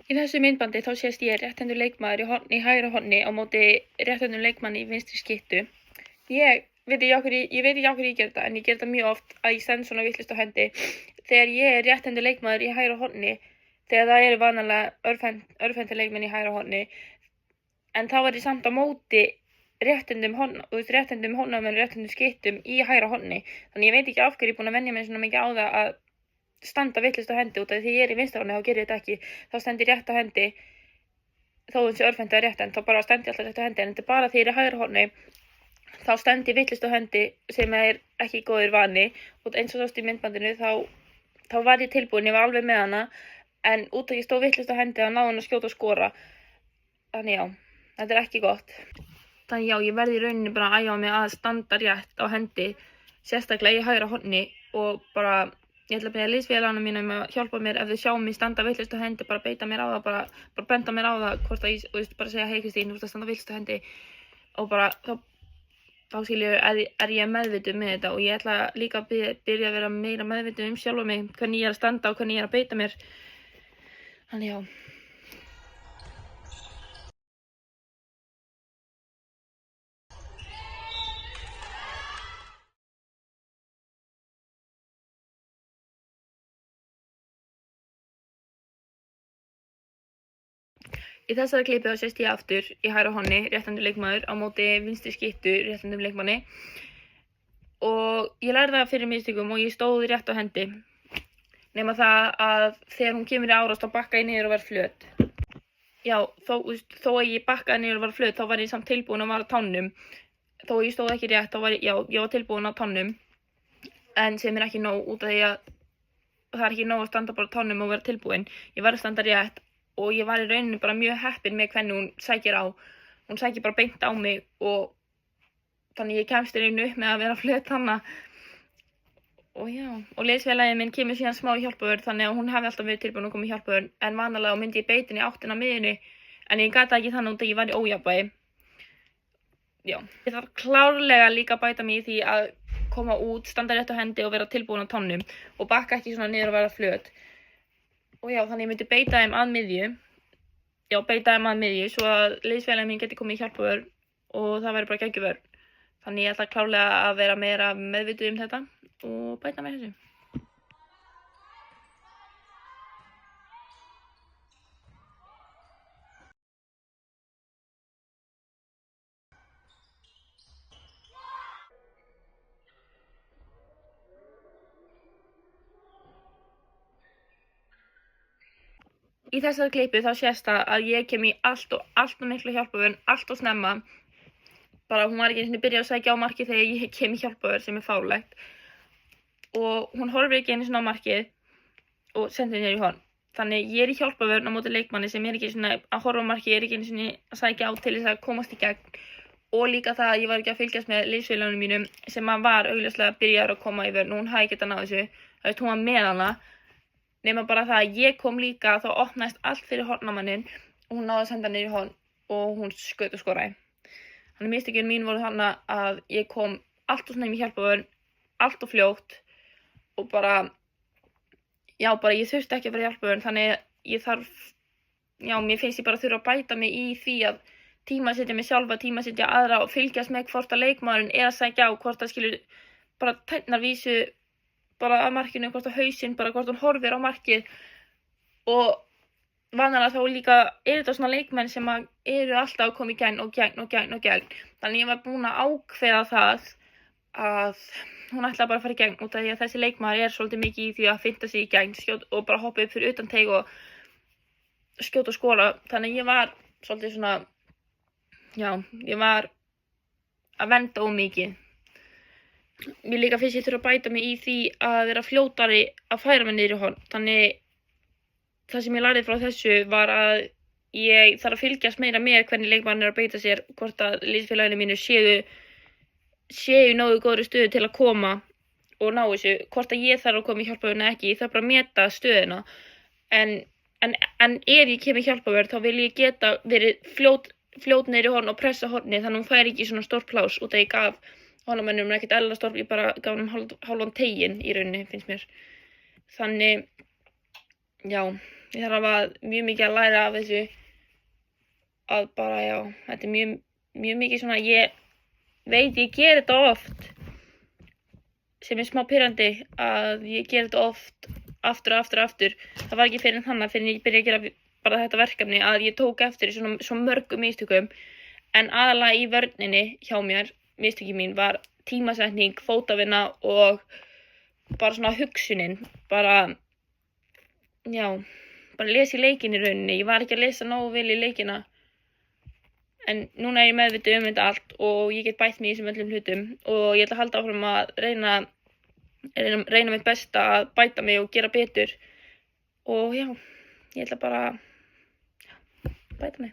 Í þessu myndbandi þá sést ég rétthentur leikmaður í hægra horni á móti rétthendum leikmanni í vinstri skyttu. Ég veit ekki af hverju ég geri þetta, en ég geri þetta mjög oft að ég stend svona vitlaust á hendi. Þegar ég er rétthentur leikmaður í hægra horni, þegar það eru vanalega örvhentir leikmenn í hægra horni, en þá er ég samt á móti rétthendum hornamenn og rétthendum skyttum í hægra horni. Þannig ég veit ekki af hverju ég er búin að venja mig svona mikið á það að standa vitlaust á hendi, út af því ég er í vinstra horni þá geri ég þetta ekki. Þá stend ég rétt á hendi, þó þessi örvhent er rétthend, þá bara stend ég alltaf rétt á hendi, en þetta er bara því ég er í hægra horni, þá stend ég vitlaust á hendi sem er ekki góður vani. Og eins og sást í myndbandinu þá var ég tilbúin, ég var alveg með hana, en út af því ég stóð vitlaust á hendi þá náði hún að skjóta og skora. Þannig já, þetta er ekki gott. Þannig já, ég verði í rauninni bara að æfa mig að standa rétt á hendi, sérstaklega í hægra horni, og bara ég ætla að beða liðsfélagana mína að hjálpa mér ef þau sjá mig standa vitlaust á hendi, bara beita mér á það, bara benda mér á það hvort að ég bara segja hei Kristín, þú ert að standa vitlaust á hendi, og bara þá skilju er ég meðvituð með þetta, og ég ætla líka að byrja að vera meira meðvituð sjálfa mig, hvernig ég er að standa og hvernig ég er að beita mér. Þannig já. Í þessari klippu þá sést ég aftur í hægra horni rétthentur leikmaður á móti vinstri skyttu rétthendum leikmanni, og ég lærði það fyrir mistökum og ég stóð rétt á hendi, nema það að þegar hún kemur í árás þá bakka ég niður og verð flöt. Já, þó að ég bakkaði niður og var flöt, þá var ég samt tilbúin að vara á tánum. Þó að ég stóð ekki rétt, þá var ég var tilbúin á tánum, en sem er ekki nóg, út af því að það er ekki nóg að standa bara á tánum og vera tilbúin. Ég verð að standa rétt, og ég var í rauninni bara mjög heppin með hvernig hún sækir á. Hún sækir bara beint á mig, og þannig ég kemst í rauninni upp með að vera flöt hana. Og já, og liðsfélagið minn kemur síðan smá í hjálpavörn, þannig að hún hefði alltaf verið tilbúin að koma í hjálpavörn, en vanalega myndi ég beita henni í áttina að miðjunni, en ég gat það ekki þannig út að ég var í ójafnvægi. Já, ég þarf klárlega líka að bæta mig í því að koma út, standa rétt á hendi og vera tilbúin á tánum, og bakka ekki svona niður og vera flöt. Og já, þannig ég myndi beita þeim að miðju, svo að liðsfélagið minn geti komið í hjálpavörn og það væri bara geggjuvörn. Þannig ég ætla klárlega að vera meira meðvituð þetta og bæta með þessu. Í þessari klippu þá sést það að ég kem í allt og miklu hjálpavörn, allt og snemma. Bara hún var ekki einu sinni byrjað að sækja á markið þegar ég kem í hjálpavörn, sem er fáránlegt. Og hún horfir ekki einu sinni á markið og sendir niður í horn. Þannig ég er í hjálpavörn á móti leikmanni sem er ekki svona að horfa á markið, er ekki einu sinni að sækja á til þess að komast í gegn. Og líka það að ég var ekki að fylgjast með liðsfélagunum mínum sem var augljóslega byrjaður að koma í vörn, og hún hafði getað náð þessu. Það veist, hún var með hana. Nema bara það að ég kom líka, þá opnaðist allt fyrir hornamanninn og hún náði að senda niður í horn og hún skaut og skoraði. Þannig mistökin mín voru þannig að ég kom allt og snemma í hjálpavörn, allt og fljótt, og bara ég þurfti ekki að vera í hjálpavörn, þannig mér finnst ég bara þurfa að bæta mig í því að tímasetja mig sjálfa, tímasetja aðra og fylgjast með hvort að leikmaðurinn er að sækja á, hvort að skilur bara tærnar vísu bara að markinu, hvort að hausinn, bara hvort hún horfir á markið. Og vanalega þá líka þetta svona leikmenn sem eru alltaf að koma í gegn. Þannig ég var búin að ákveða það að hún ætlaði bara að fara í gegn, út af því að þessi leikmaður er svolítið mikið í því að finta sig í gegn, og bara hoppa upp fyrir utan teig og skjóta og skora. Þannig ég var svolítið svona, ég var að venda mikið. Mér líka finnst ég þurfa að bæta mig í því að vera fljótari að færa mig niður í horn. Þannig það sem ég lærði frá þessu var að ég þarf að fylgjast meira með hvernig leikmaðurinn er að beita sér, hvort að liðsfélaginu mínu séu nógu góðri stöðu til að koma og ná þessu, hvort að ég þarf að koma í hjálpavörn eða ekki. Ég þarf bara að meta stöðuna, en ef ég kem í hjálpavörn þá vil ég geta verið fljót niður í horn og pressa hornið, þannig hún fær ekki svona stórt plás, út af ég gaf honumennum ekkert eðlilega stórt, ég bara gaf honum hálfan teiginn í rauninni, finnst mér. Þannig, já, ég þarf mjög mikið að læra af þessu að bara, já, þetta mjög mikið svona, ég veit ég ger þetta oft sem smá pirrandi að ég ger þetta oft aftur og aftur. Það var ekki fyrir þannig fyrir ég byrja að gera bara þetta verkefni að ég tók eftir svo mörgum mistökum en aðalega í vörninni hjá mér, mistökin mín var tímasetning, fótavinna og bara svona hugsunin, bara lesa í leikinn í rauninni. Ég var ekki að lesa nógu vel í leikina en núna ég meðvituð þetta allt og ég get bætt mig í þessum öllum hlutum og ég ætla að halda áfram að reyna mitt besta að bæta mig og gera betur og já, ég ætla bara að bæta mig.